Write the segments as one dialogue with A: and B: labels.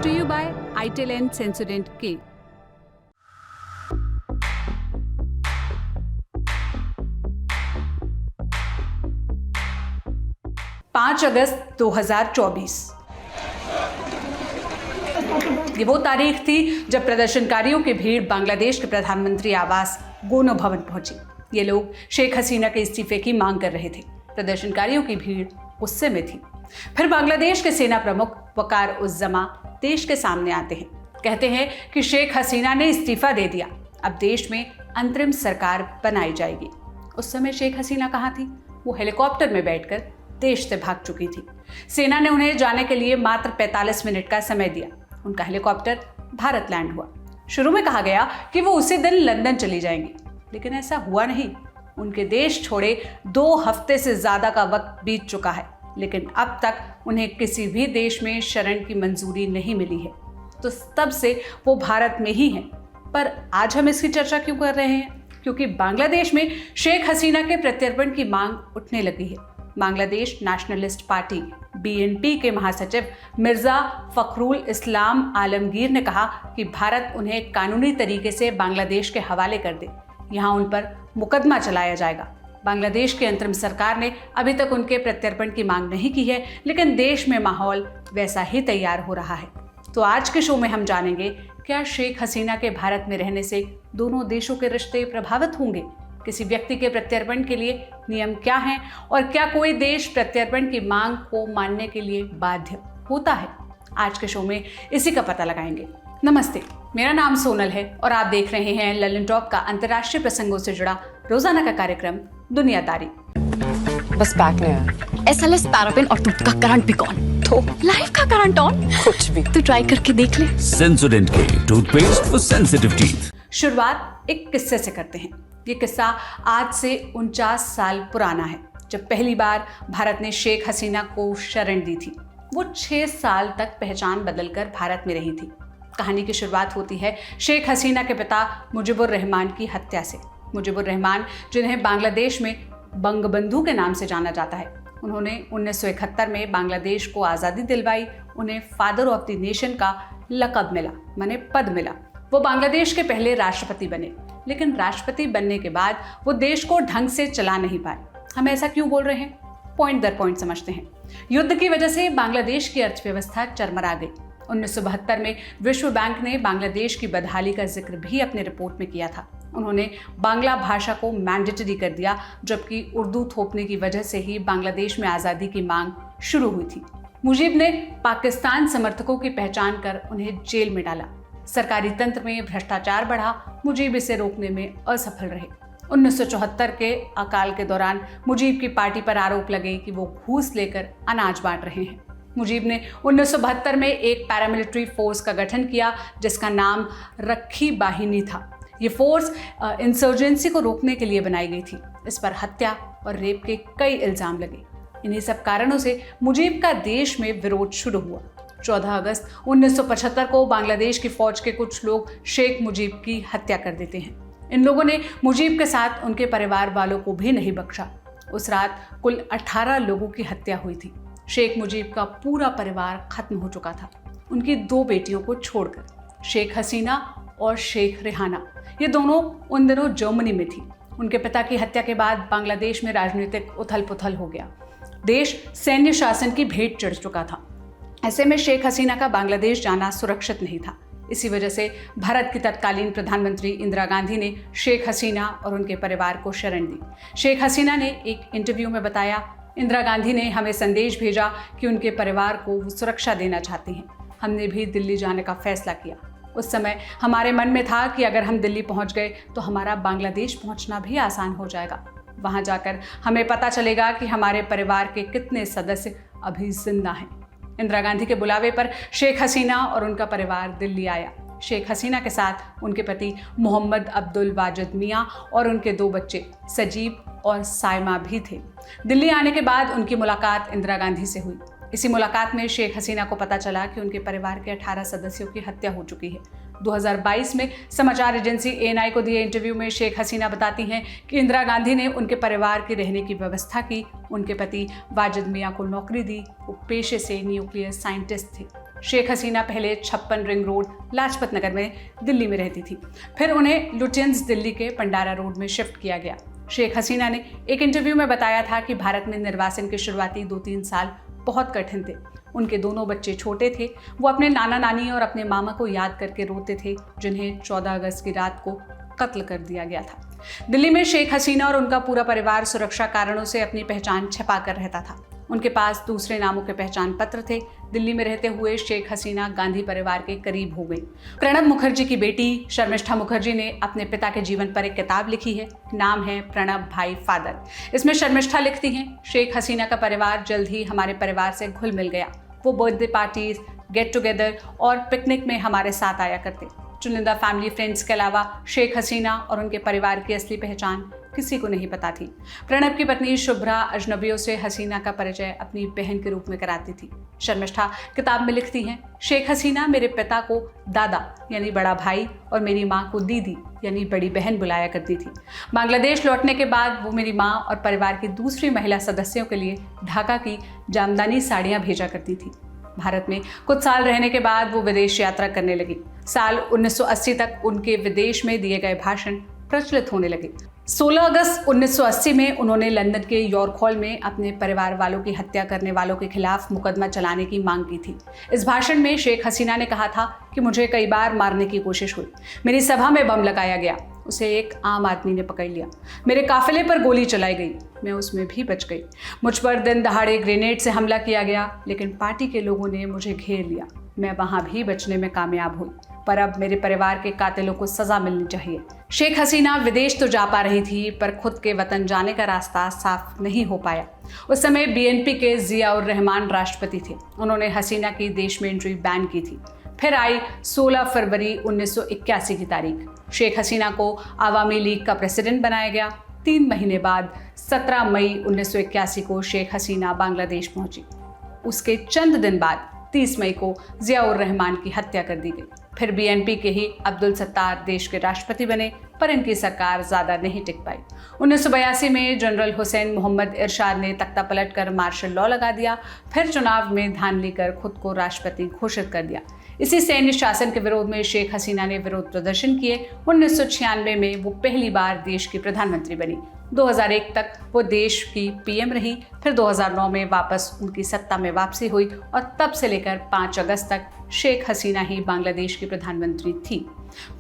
A: to you by ITEL and Sensodyne K. 5 अगस्त 2024 ये वो तारीख थी जब प्रदर्शनकारियों की भीड़ बांग्लादेश के प्रधानमंत्री आवास गोनो भवन पहुंची। ये लोग शेख हसीना के इस्तीफे की मांग कर रहे थे। प्रदर्शनकारियों की भीड़ गुस्से में थी। फिर बांग्लादेश के सेना प्रमुख वकार उज़्ज़मा देश के सामने आते हैं, कहते हैं कि शेख हसीना ने इस्तीफा दे दिया, अब देश में अंतरिम सरकार बनाई जाएगी। उस समय शेख हसीना कहाँ थी? वो हेलीकॉप्टर में बैठकर देश से भाग चुकी थी। सेना ने उन्हें जाने के लिए मात्र 45 मिनट का समय दिया। उनका हेलीकॉप्टर भारत लैंड हुआ। शुरू में कहा गया कि वो उसी दिन लंदन चली जाएंगी, लेकिन ऐसा हुआ नहीं। उनके देश छोड़े 2 हफ्ते से ज्यादा का वक्त बीत चुका है, लेकिन अब तक उन्हें किसी भी देश में शरण की मंजूरी नहीं मिली है। तो तब से वो भारत में ही हैं। पर आज हम इसकी चर्चा क्यों कर रहे हैं? क्योंकि बांग्लादेश में शेख हसीना के प्रत्यर्पण की मांग उठने लगी है। बांग्लादेश नेशनलिस्ट पार्टी BNP के महासचिव मिर्जा फखरुल इस्लाम आलमगीर ने कहा कि भारत उन्हें कानूनी तरीके से बांग्लादेश के हवाले कर दे, यहाँ उन पर मुकदमा चलाया जाएगा। बांग्लादेश की अंतरिम सरकार ने अभी तक उनके प्रत्यर्पण की मांग नहीं की है, लेकिन देश में माहौल वैसा ही तैयार हो रहा है। तो आज के शो में हम जानेंगे, क्या शेख हसीना के भारत में रहने से दोनों देशों के रिश्ते प्रभावित होंगे? किसी व्यक्ति के प्रत्यर्पण के लिए नियम क्या हैं और क्या कोई देश प्रत्यर्पण की मांग को मानने के लिए बाध्य होता है? आज के शो में इसी का पता लगाएंगे। नमस्ते, मेरा नाम सोनल है और आप देख रहे हैं ललन टॉप का अंतर्राष्ट्रीय प्रसंगों से जुड़ा रोजाना का कार्यक्रम दुनियादारी।
B: बस बैक नहीं आया।
C: SLS पैराफिन और दूध का करंट भी कौन? तो लाइफ का करंट ऑन?
B: कुछ भी।
C: तो ट्राई करके देख ले।
D: सेंसोडेंट के टूथपेस्ट फॉर सेंसिटिव टीथ।
A: शुरुआत एक किस्से से करते हैं। ये किस्सा आज से 49 साल पुराना है, जब पहली बार भारत ने शेख हसीना को शरण दी थी। वो 6 साल तक पहचान बदलकर भारत में रही थी। कहानी की शुरुआत होती है शेख हसीना के पिता मुजीबुर रहमान की हत्या से। मुजीबुर रहमान, जिन्हें बांग्लादेश में बंगबंधु के नाम से जाना जाता है, उन्होंने 1971 में बांग्लादेश को आज़ादी दिलवाई। उन्हें फादर ऑफ द नेशन का लक़ब मिला, माने पद मिला। वो बांग्लादेश के पहले राष्ट्रपति बने, लेकिन राष्ट्रपति बनने के बाद वो देश को ढंग से चला नहीं पाए। हम ऐसा क्यों बोल रहे हैं? पॉइंट दर पॉइंट समझते हैं। युद्ध की वजह से बांग्लादेश की अर्थव्यवस्था चरमरा गई। 1972 में विश्व बैंक ने बांग्लादेश की बदहाली का जिक्र भी अपनी रिपोर्ट में किया था। उन्होंने बांग्ला भाषा को मैंडेटरी कर दिया, जबकि उर्दू थोपने की वजह से ही बांग्लादेश में आज़ादी की मांग शुरू हुई थी। मुजीब ने पाकिस्तान समर्थकों की पहचान कर उन्हें जेल में डाला। सरकारी तंत्र में भ्रष्टाचार बढ़ा। मुजीब इसे रोकने में असफल रहे। 1974 के अकाल के दौरान मुजीब की पार्टी पर आरोप लगे कि वो घूस लेकर अनाज बांट रहे हैं। मुजीब ने 1972 में एक पैरामिलिट्री फोर्स का गठन किया, जिसका नाम रखी बाहिनी था। ये फोर्स इंसर्जेंसी को रोकने के लिए बनाई गई थी। इस पर हत्या और रेप के कई इल्जाम लगे। इन्हीं सब कारणों से मुजीब का देश में विरोध शुरू हुआ। 14 अगस्त 1975 को बांग्लादेश की फौज के कुछ लोग शेख मुजीब की हत्या कर देते हैं। इन लोगों ने मुजीब के साथ उनके परिवार वालों को भी नहीं बख्शा। उस रात कुल 18 लोगों की हत्या हुई थी। शेख मुजीब का पूरा परिवार खत्म हो चुका था, उनकी 2 बेटियों को छोड़कर। शेख हसीना और शेख रेहाना, ये दोनों उन दिनों जर्मनी में थी। उनके पिता की हत्या के बाद बांग्लादेश में राजनीतिक उथल पुथल हो गया। देश सैन्य शासन की भेंट चढ़ चुका था। ऐसे में शेख हसीना का बांग्लादेश जाना सुरक्षित नहीं था। इसी वजह से भारत की तत्कालीन प्रधानमंत्री इंदिरा गांधी ने शेख हसीना और उनके परिवार को शरण दी। शेख हसीना ने एक इंटरव्यू में बताया, इंदिरा गांधी ने हमें संदेश भेजा कि उनके परिवार को वो सुरक्षा देना चाहती हैं। हमने भी दिल्ली जाने का फैसला किया। उस समय हमारे मन में था कि अगर हम दिल्ली पहुंच गए तो हमारा बांग्लादेश पहुंचना भी आसान हो जाएगा। वहां जाकर हमें पता चलेगा कि हमारे परिवार के कितने सदस्य अभी जिंदा हैं। इंदिरा गांधी के बुलावे पर शेख हसीना और उनका परिवार दिल्ली आया। शेख हसीना के साथ उनके पति मोहम्मद अब्दुल वाजिद मियां और उनके 2 बच्चे सजीब और साइमा भी थे। दिल्ली आने के बाद उनकी मुलाकात इंदिरा गांधी से हुई। इसी मुलाकात में शेख हसीना को पता चला कि उनके परिवार के 18 सदस्यों की हत्या हो चुकी है। 2022 में समाचार एजेंसी ANI को दिए इंटरव्यू में शेख हसीना बताती हैं कि इंदिरा गांधी ने उनके परिवार की रहने की व्यवस्था की। उनके पति वाजिद मियां को नौकरी दी। वो पेशे से न्यूक्लियर साइंटिस्ट थे। शेख हसीना पहले 56 रिंग रोड लाजपत नगर में दिल्ली में रहती थी। फिर उन्हें लुटियंस दिल्ली के पंडारा रोड में शिफ्ट किया गया। शेख हसीना ने एक इंटरव्यू में बताया था कि भारत में निर्वासन के शुरुआती 2-3 साल बहुत कठिन थे। उनके दोनों बच्चे छोटे थे। वो अपने नाना नानी और अपने मामा को याद करके रोते थे, जिन्हें 14 अगस्त की रात को कत्ल कर दिया गया था। दिल्ली में शेख हसीना और उनका पूरा परिवार सुरक्षा कारणों से अपनी पहचान छिपा कर रहता था। उनके पास दूसरे नामों के पहचान पत्र थे। दिल्ली में रहते हुए शेख हसीना गांधी परिवार के करीब हो गई। प्रणब मुखर्जी की बेटी शर्मिष्ठा मुखर्जी ने अपने पिता के जीवन पर एक किताब लिखी है। नाम है प्रणब भाई फादर। इसमें शर्मिष्ठा लिखती हैं, शेख हसीना का परिवार जल्द ही हमारे परिवार से घुल मिल गया। वो बर्थडे पार्टीज, गेट टुगेदर और पिकनिक में हमारे साथ आया करते। चुनिंदा फैमिली फ्रेंड्स के अलावा शेख हसीना और उनके परिवार की असली पहचान किसी को नहीं पता थी। प्रणब की पत्नी शुभ्रा अजनबियों से हसीना का परिचय अपनी बहन के रूप में कराती थी। शर्मिष्ठा किताब में लिखती हैं, शेख हसीना मेरे पिता को दादा यानी बड़ा भाई और मेरी माँ को दीदी यानी बड़ी बहन बुलाया करती थी। बांग्लादेश लौटने के बाद वो मेरी माँ और परिवार की दूसरी महिला सदस्यों के लिए ढाका की जामदानी साड़ियाँ भेजा करती थी। भारत में कुछ साल रहने के बाद वो विदेश यात्रा करने लगी। साल 1980 तक उनके विदेश में दिए गए भाषण प्रचलित होने लगे। 16 अगस्त 1980 में उन्होंने लंदन के यॉर्क हॉल में अपने परिवार वालों की हत्या करने वालों के खिलाफ मुकदमा चलाने की मांग की थी। इस भाषण में शेख हसीना ने कहा था कि मुझे कई बार मारने की कोशिश हुई, मेरी सभा में बम लगाया गया, उसे एक आम आदमी ने पकड़ लिया, मेरे काफिले पर गोली चलाई गई, मैं उसमें भी बच गई, मुझ पर दिन दहाड़े ग्रेनेड से हमला किया गया, लेकिन पार्टी के लोगों ने मुझे घेर लिया, मैं वहां भी बचने में कामयाब हुई, पर अब मेरे परिवार के कातिलों को सजा मिलनी चाहिए। शेख हसीना विदेश तो जा पा रही थी, पर खुद के वतन जाने का रास्ता साफ नहीं हो पाया। उस समय बीएनपी के जियाउर रहमान राष्ट्रपति थे। उन्होंने हसीना की देश में एंट्री बैन की थी। फिर आई 16 फरवरी 1981 की तारीख। शेख हसीना को आवामी लीग का प्रेसिडेंट बनाया गया। 3 महीने बाद 17 मई 1981 को शेख हसीना बांग्लादेश पहुंची। उसके चंद दिन बाद 30 मई को जियाउर रहमान की हत्या कर दी गई। फिर बीएनपी के ही अब्दुल सत्तार देश के राष्ट्रपति बने, पर इनकी सरकार ज्यादा नहीं टिक पाई। 1982 में जनरल हुसैन मोहम्मद इरशाद ने तख्ता पलट कर मार्शल लॉ लगा दिया। फिर चुनाव में धांधली कर खुद को राष्ट्रपति घोषित कर दिया। इसी सैन्य शासन के विरोध में शेख हसीना ने विरोध प्रदर्शन किए। 1996 में वो पहली बार देश की प्रधानमंत्री बनी। 2001 तक वो देश की पीएम रही। फिर 2009 में वापस उनकी सत्ता में वापसी हुई और तब से लेकर 5 अगस्त तक शेख हसीना ही बांग्लादेश की प्रधानमंत्री थी।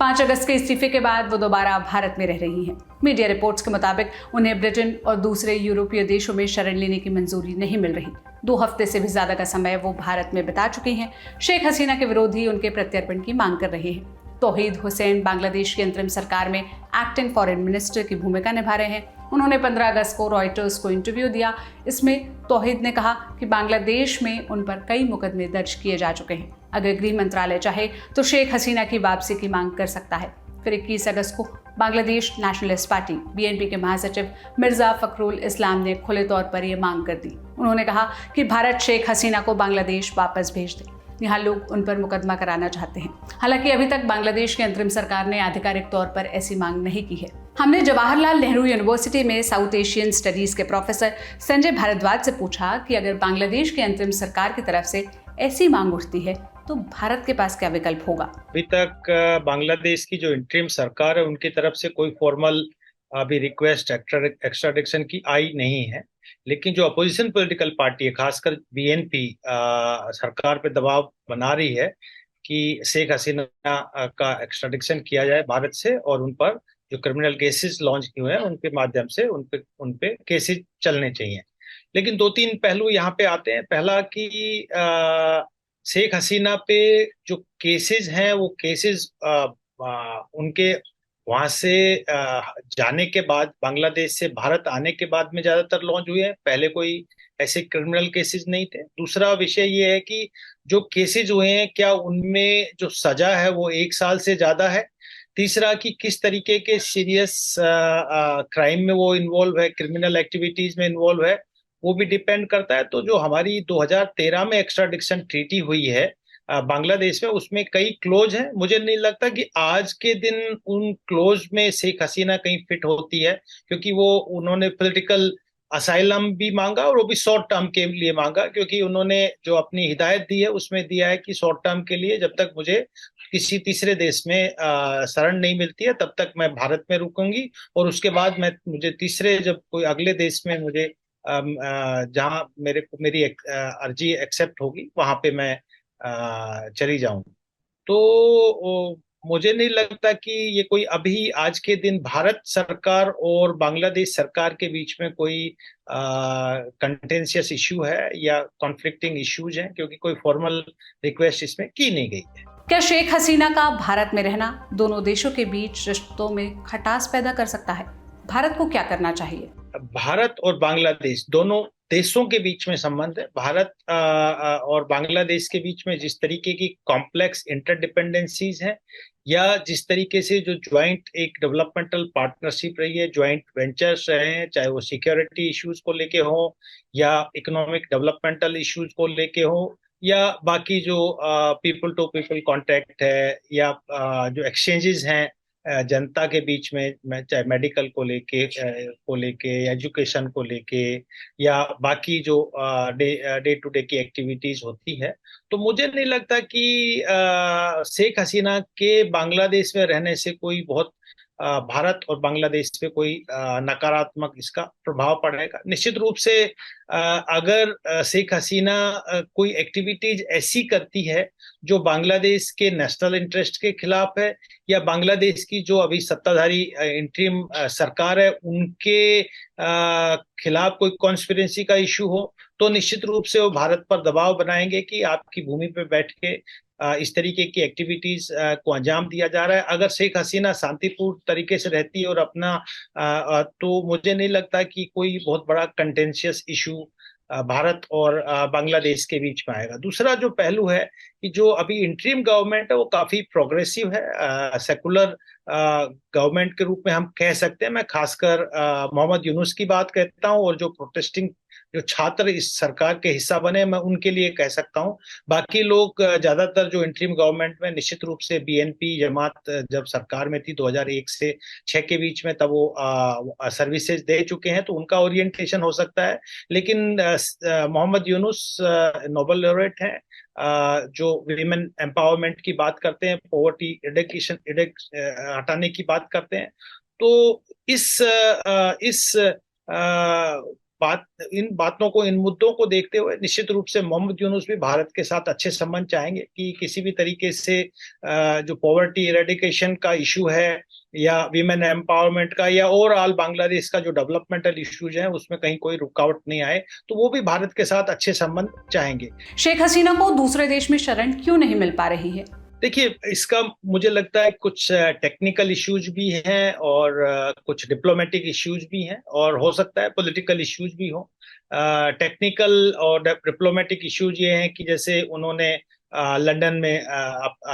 A: 5 अगस्त के इस्तीफे के बाद वो दोबारा भारत में रह रही हैं। मीडिया रिपोर्ट्स के मुताबिक उन्हें ब्रिटेन और दूसरे यूरोपीय देशों में शरण लेने की मंजूरी नहीं मिल रही। 2 हफ्ते से भी ज्यादा का समय वो भारत में बिता चुकी हैं। शेख हसीना के विरोधी उनके प्रत्यर्पण की मांग कर रहे हैं। तौहीद हुसैन बांग्लादेश की अंतरिम सरकार में एक्टिंग फॉरेन मिनिस्टर की भूमिका निभा रहे हैं। उन्होंने 15 अगस्त को रॉयटर्स को इंटरव्यू दिया। इसमें तौहीद ने कहा कि बांग्लादेश में उन पर कई मुकदमे दर्ज किए जा चुके हैं। अगर गृह मंत्रालय चाहे तो शेख हसीना की वापसी की मांग कर सकता है। फिर 21 अगस्त को बांग्लादेश नेशनलिस्ट पार्टी बीएनपी के महासचिव मिर्जा फखरुल इस्लाम ने खुले तौर पर यह मांग कर दी। उन्होंने कहा कि भारत शेख हसीना को बांग्लादेश वापस भेज दे। यहाँ लोग उन पर मुकदमा कराना चाहते हैं। हालांकि अभी तक बांग्लादेश की अंतरिम सरकार ने आधिकारिक तौर पर ऐसी मांग नहीं की है। हमने जवाहरलाल नेहरू यूनिवर्सिटी में साउथ एशियन स्टडीज के प्रोफेसर संजय भारद्वाज से पूछा कि अगर बांग्लादेश की अंतरिम सरकार की तरफ से ऐसी मांग उठती है तो भारत के पास क्या विकल्प होगा।
E: अभी तक बांग्लादेश की जो इंटरिम सरकार है उनकी तरफ से कोई फॉर्मल अभी रिक्वेस्ट एक्स्ट्राडिक्शन की आई नहीं है, लेकिन जो अपोजिशन पॉलिटिकल पार्टी है खासकर बीएनपी सरकार पे दबाव बना रही है कि शेख हसीना का एक्स्ट्राडिक्शन किया जाए भारत से और उन पर जो क्रिमिनल केसेस लॉन्च हुए हैं उनके माध्यम से उन पे केसेस चलने चाहिए। लेकिन 2-3 पहलू यहाँ पे आते हैं। पहला कि शेख हसीना पे जो केसेस हैं वो केसेस उनके वहां से जाने के बाद बांग्लादेश से भारत आने के बाद में ज्यादातर लॉन्च हुए हैं। पहले कोई ऐसे क्रिमिनल केसेस नहीं थे। दूसरा विषय ये है कि जो केसेस हुए हैं क्या उनमें जो सजा है वो 1 साल से ज्यादा है। तीसरा कि किस तरीके के सीरियस क्राइम में वो इन्वॉल्व है, क्रिमिनल एक्टिविटीज में इन्वॉल्व है, वो भी डिपेंड करता है। तो जो हमारी 2013 में एक्स्ट्राडिक्शन ट्रीटी हुई है बांग्लादेश में, उसमें कई क्लोज हैं। मुझे नहीं लगता कि आज के दिन उन क्लोज में शेख हसीना कहीं फिट होती है, क्योंकि वो उन्होंने पॉलिटिकल असाइलम भी मांगा और वो भी शॉर्ट टर्म के लिए मांगा, क्योंकि उन्होंने जो अपनी हिदायत दी है उसमें दिया है कि शॉर्ट टर्म के लिए जब तक मुझे किसी तीसरे देश में शरण नहीं मिलती है तब तक मैं भारत में रुकूंगी, और उसके बाद मुझे तीसरे जब कोई अगले देश में मुझे जहां मेरी अर्जी एक्सेप्ट होगी वहां पे मैं चली जाऊंगी। तो मुझे नहीं लगता कि ये कोई अभी आज के दिन भारत सरकार और बांग्लादेश सरकार के बीच में कोई कंटेंशियस इशू है या कॉन्फ्लिक्टिंग इश्यूज हैं, क्योंकि कोई फॉर्मल रिक्वेस्ट इसमें की नहीं गई है।
A: क्या शेख हसीना का भारत में रहना दोनों देशों के बीच रिश्तों में खटास पैदा कर सकता है? भारत को क्या करना चाहिए?
E: भारत और बांग्लादेश दोनों देशों के बीच में संबंध है। भारत और बांग्लादेश के बीच में जिस तरीके की कॉम्प्लेक्स इंटरडिपेंडेंसीज हैं या जिस तरीके से जो ज्वाइंट एक डेवलपमेंटल पार्टनरशिप रही है, ज्वाइंट वेंचर्स रहे हैं, चाहे वो सिक्योरिटी इश्यूज को लेके हो या इकोनॉमिक डेवलपमेंटल इश्यूज को लेके हो या बाकी जो पीपल टू पीपल कॉन्टैक्ट है या जो एक्सचेंजेस हैं जनता के बीच में चाहे मेडिकल को लेके एजुकेशन को लेके या बाकी जो डे टू डे की एक्टिविटीज होती है, तो मुझे नहीं लगता कि शेख हसीना के बांग्लादेश में रहने से कोई बहुत भारत और बांग्लादेश पे कोई नकारात्मक इसका प्रभाव पड़ेगा। निश्चित रूप से अगर शेख हसीना कोई एक्टिविटीज ऐसी करती है जो बांग्लादेश के नेशनल इंटरेस्ट के खिलाफ है या बांग्लादेश की जो अभी सत्ताधारी इंटरिम सरकार है उनके खिलाफ कोई कॉन्स्पिरेसी का इशू हो, तो निश्चित रूप से वो भारत पर दबाव बनाएंगे कि आपकी भूमि पर बैठ के इस तरीके की एक्टिविटीज को अंजाम दिया जा रहा है। अगर शेख हसीना शांतिपूर्ण तरीके से रहती है और अपना तो मुझे नहीं लगता कि कोई बहुत बड़ा कंटेंशियस इशू भारत और बांग्लादेश के बीच में आएगा। दूसरा जो पहलू है कि जो अभी इंटरिम गवर्नमेंट है वो काफी प्रोग्रेसिव है, सेकुलर गवर्नमेंट के रूप में हम कह सकते हैं। मैं खासकर मोहम्मद यूनुस की बात कहता हूं और जो प्रोटेस्टिंग जो छात्र इस सरकार के हिस्सा बने मैं उनके लिए कह सकता हूं। बाकी लोग ज्यादातर जो इंटरिम गवर्नमेंट में निश्चित रूप से बीएनपी जमात जब सरकार में थी 2001 से 6 के बीच में तब वो सर्विसेज दे चुके हैं, तो उनका ओरिएंटेशन हो सकता है। लेकिन मोहम्मद यूनुस नोबेल लॉरेट हैं जो विमेन एम्पावरमेंट की बात करते हैं, पॉवर्टी एडिकेशन हटाने की बात करते हैं। तो इन बातों को, इन मुद्दों को देखते हुए निश्चित रूप से मोहम्मद यूनुस भी भारत के साथ अच्छे संबंध चाहेंगे कि किसी भी तरीके से जो पॉवर्टी एरेडिकेशन का इशू है या विमेन एम्पावरमेंट का या ओवरऑल बांग्लादेश का जो डेवलपमेंटल इश्यूज हैं उसमें कहीं कोई रुकावट नहीं आए, तो वो भी भारत के साथ अच्छे संबंध चाहेंगे।
A: शेख हसीना को दूसरे देश में शरण क्यों नहीं मिल पा रही है?
E: देखिए, इसका मुझे लगता है कुछ टेक्निकल इश्यूज भी हैं और कुछ डिप्लोमेटिक इश्यूज भी हैं और हो सकता है पॉलिटिकल इश्यूज भी हो। टेक्निकल और डिप्लोमेटिक इश्यूज ये हैं कि जैसे उन्होंने लंदन में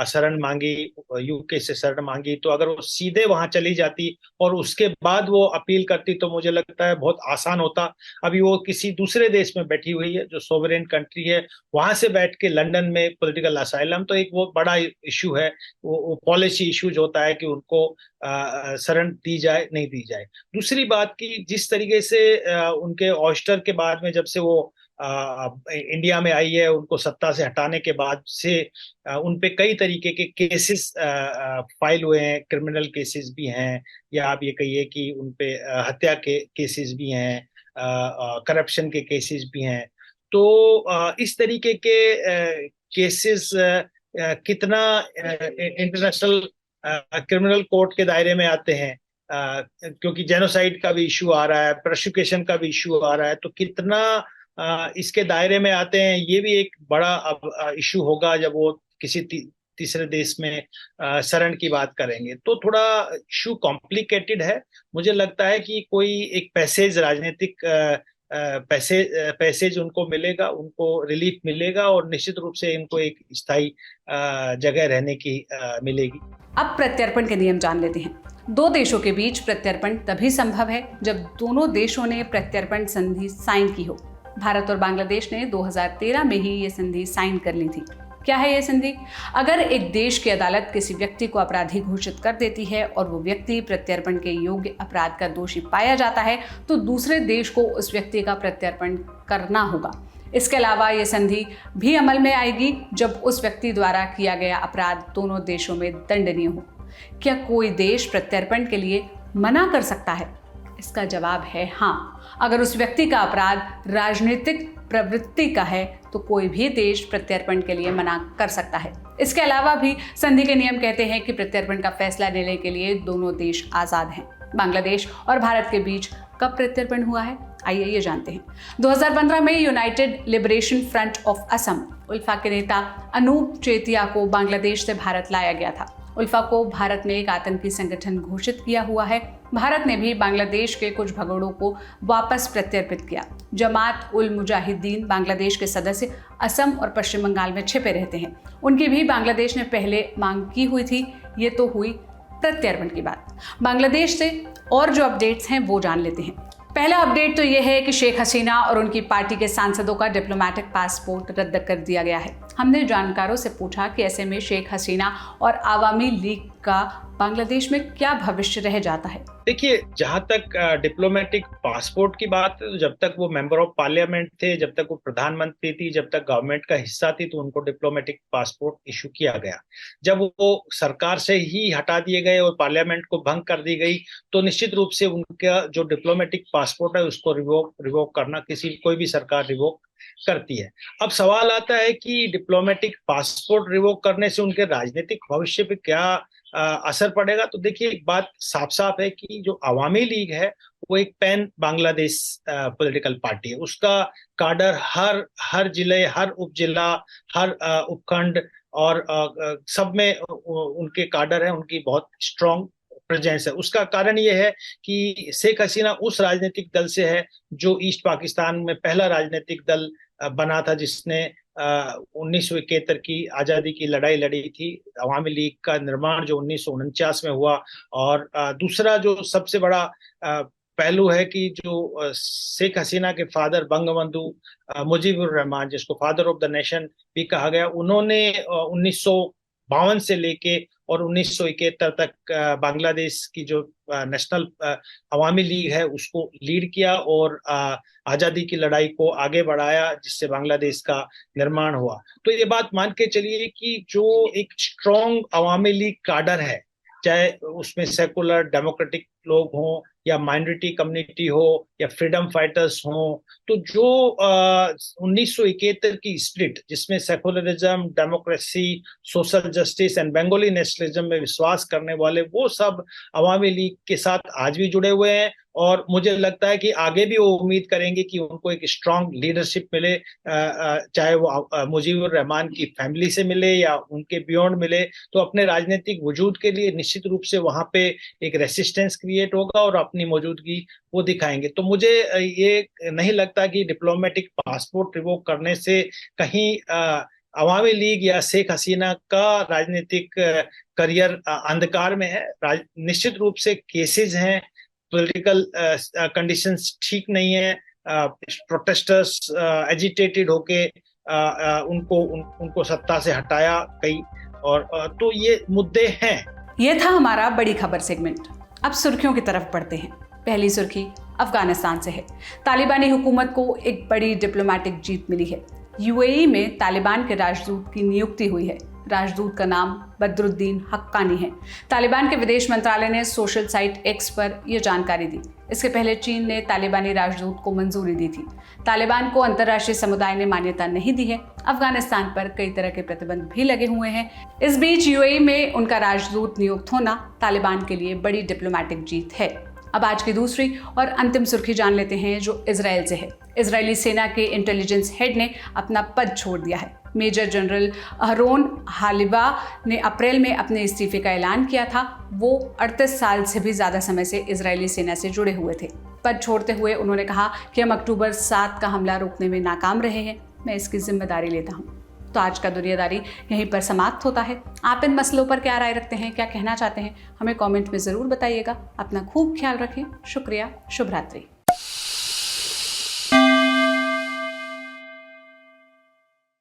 E: शरण मांगी, यूके से शरण मांगी, तो अगर वो सीधे वहां चली जाती और उसके बाद वो अपील करती तो मुझे लगता है बहुत आसान होता। अभी वो किसी दूसरे देश में बैठी हुई है जो सोवरेन कंट्री है, वहां से बैठ के लंदन में पॉलिटिकल असाइलम, तो एक वो बड़ा इशू है, वो पॉलिसी इशूज होता है कि उनको शरण दी जाए नहीं दी जाए। दूसरी बात की जिस तरीके से उनके ऑयस्टर के बाद में जब से वो इंडिया में आई है, उनको सत्ता से हटाने के बाद से उन पे कई तरीके के केसेस फाइल हुए हैं, क्रिमिनल केसेस भी हैं या आप ये कहिए कि उन पे हत्या के केसेस भी हैं, करप्शन के केसेस भी हैं। तो इस तरीके के केसेस कितना इंटरनेशनल क्रिमिनल कोर्ट के दायरे में आते हैं, क्योंकि जेनोसाइड का भी इशू आ रहा है, प्रोसिक्यूशन का भी इशू आ रहा है, तो कितना इसके दायरे में आते हैं, ये भी एक बड़ा इशू होगा जब वो किसी तीसरे देश में शरण की बात करेंगे। तो थोड़ा इशू कॉम्प्लिकेटेड है। मुझे लगता है कि कोई एक पैसेज, राजनीतिक पैसेज उनको मिलेगा, उनको रिलीफ मिलेगा और निश्चित रूप से इनको एक स्थायी जगह रहने की मिलेगी।
A: अब प्रत्यर्पण के नियम जान लेते हैं। दो देशों के बीच प्रत्यर्पण तभी संभव है जब दोनों देशों ने प्रत्यर्पण संधि साइन की हो। भारत और बांग्लादेश ने 2013 में ही ये संधि साइन कर ली थी। क्या है यह संधि? अगर एक देश की अदालत किसी व्यक्ति को अपराधी घोषित कर देती है और वो व्यक्ति प्रत्यर्पण के योग्य अपराध का दोषी पाया जाता है तो दूसरे देश को उस व्यक्ति का प्रत्यर्पण करना होगा। इसके अलावा ये संधि भी अमल में आएगी जब उस व्यक्ति द्वारा किया गया अपराध दोनों देशों में दंडनीय हो। क्या कोई देश प्रत्यर्पण के लिए मना कर सकता है? इसका जवाब है हाँ। अगर उस व्यक्ति का अपराध राजनीतिक प्रवृत्ति का है तो कोई भी देश प्रत्यर्पण के लिए मना कर सकता है। इसके अलावा भी संधि के नियम कहते हैं कि प्रत्यर्पण का फैसला लेने के लिए दोनों देश आज़ाद हैं। बांग्लादेश और भारत के बीच कब प्रत्यर्पण हुआ है, आइए ये जानते हैं। 2015 में United Liberation Front of Assam ULFA के नेता अनूप चेतिया को बांग्लादेश से भारत लाया गया था। उल्फा को भारत में एक आतंकी संगठन घोषित किया हुआ है। भारत ने भी बांग्लादेश के कुछ भगोड़ों को वापस प्रत्यर्पित किया। जमात उल मुजाहिदीन बांग्लादेश के सदस्य असम और पश्चिम बंगाल में छिपे रहते हैं। उनकी भी बांग्लादेश ने पहले मांग की हुई थी। ये तो हुई प्रत्यर्पण की बात। बांग्लादेश से और जो अपडेट्स हैं वो जान लेते हैं। पहला अपडेट तो यह है कि शेख हसीना और उनकी पार्टी के सांसदों का डिप्लोमेटिक पासपोर्ट रद्द कर दिया गया है। हमने जानकारों से पूछा कि ऐसे में शेख हसीना और आवामी लीग का बांग्लादेश में क्या भविष्य रह जाता है।
E: देखिए, जहां तक डिप्लोमेटिक पासपोर्ट की बात है, तो जब तक वो मेंबर ऑफ पार्लियामेंट थे, जब तक वो प्रधानमंत्री थी, जब तक गवर्नमेंट का हिस्सा थी, तो उनको डिप्लोमेटिक पासपोर्ट इशू किया गया। जब वो सरकार से ही हटा दिए गए और पार्लियामेंट को भंग कर दी गई तो निश्चित रूप से उनका जो डिप्लोमेटिक पासपोर्ट है उसको रिवोक करना कोई भी सरकार रिवोक करती है। अब सवाल आता है कि डिप्लोमेटिक पासपोर्ट रिवोक करने से उनके राजनीतिक भविष्य पे क्या असर पड़ेगा। तो देखिए, एक बात साफ साफ है कि जो अवामी लीग है वो एक पैन बांग्लादेश पॉलिटिकल पार्टी है। उसका काडर हर जिले, हर उपजिला, हर उपखंड और सब में उनके काडर है, उनकी बहुत स्ट्रॉन्ग प्रेजेंस है। उसका कारण यह है कि शेख हसीना उस राजनीतिक दल से है जो ईस्ट पाकिस्तान में पहला राजनीतिक दल बना था, जिसने 1971 की आज़ादी की लड़ाई लड़ी थी। अवामी लीग का निर्माण जो 1949 में हुआ। और दूसरा जो सबसे बड़ा पहलू है कि जो शेख हसीना के फादर बंगबंधु मुजीबुर रहमान, जिसको फादर ऑफ द नेशन भी कहा गया, उन्होंने 1952 से लेके और 1971 तक बांग्लादेश की जो नेशनल अवामी लीग है उसको लीड किया और आज़ादी की लड़ाई को आगे बढ़ाया, जिससे बांग्लादेश का निर्माण हुआ। तो ये बात मान के चलिए कि जो एक स्ट्रॉन्ग अवामी लीग काडर है, चाहे उसमें सेकुलर डेमोक्रेटिक लोग हों या माइनॉरिटी कम्युनिटी हो या फ्रीडम फाइटर्स हों, तो जो 1971 की स्प्लिट, जिसमें secularism, democracy, social justice and Bengali nationalism में विश्वास करने वाले, वो सब अवामी लीग के साथ आज भी जुड़े हुए हैं। और मुझे लगता है कि आगे भी वो उम्मीद करेंगे कि उनको एक स्ट्रांग लीडरशिप मिले, चाहे वो मुजीबुर रहमान की फैमिली से मिले या उनके बियॉन्ड मिले, तो अपने राजनीतिक वजूद के लिए निश्चित रूप से वहां पे एक रेसिस्टेंस क्रिएट होगा और अपनी मौजूदगी वो दिखाएंगे। तो मुझे ये नहीं लगता कि डिप्लोमेटिक पासपोर्ट रिवोक करने से कहीं अवामी लीग या शेख हसीना का राजनीतिक करियर अंधकार में है। निश्चित रूप से केसेस हैं, पॉलिटिकल कंडीशंस ठीक नहीं है, प्रोटेस्टर्स एजिटेटेड होके उनको सत्ता से हटाया कई, और तो ये मुद्दे हैं।
A: ये था हमारा बड़ी खबर सेगमेंट। अब सुर्खियों की तरफ बढ़ते हैं। पहली सुर्खी अफगानिस्तान से है। तालिबानी हुकूमत को एक बड़ी डिप्लोमेटिक जीत मिली है। यूएई में तालिबान के राजदूत की नियुक्ति हुई है। राजदूत का नाम बदरुद्दीन हक्कानी है। तालिबान के विदेश मंत्रालय ने सोशल साइट एक्स पर यह जानकारी दी। इसके पहले चीन ने तालिबानी राजदूत को मंजूरी दी थी। तालिबान को अंतर्राष्ट्रीय समुदाय ने मान्यता नहीं दी है। अफगानिस्तान पर कई तरह के प्रतिबंध भी लगे हुए हैं। इस बीच यूएई में उनका राजदूत नियुक्त होना तालिबान के लिए बड़ी डिप्लोमेटिक जीत है। अब आज की दूसरी और अंतिम सुर्खी जान लेते हैं, जो इजराइल से है। इजरायली सेना के इंटेलिजेंस हेड ने अपना पद छोड़ दिया है। मेजर जनरल अहरोन हालिबा ने अप्रैल में अपने इस्तीफे का ऐलान किया था। वो 38 साल से भी ज़्यादा समय से इजरायली सेना से जुड़े हुए थे। पद छोड़ते हुए उन्होंने कहा कि हम अक्टूबर 7 का हमला रोकने में नाकाम रहे हैं। मैं इसकी जिम्मेदारी लेता हूँ। तो आज का दुनियादारी यहीं पर समाप्त होता है। आप इन मसलों पर क्या राय रखते हैं, क्या कहना चाहते हैं, हमें कमेंट में ज़रूर बताइएगा। अपना खूब ख्याल रखें। शुक्रिया। शुभ रात्रि।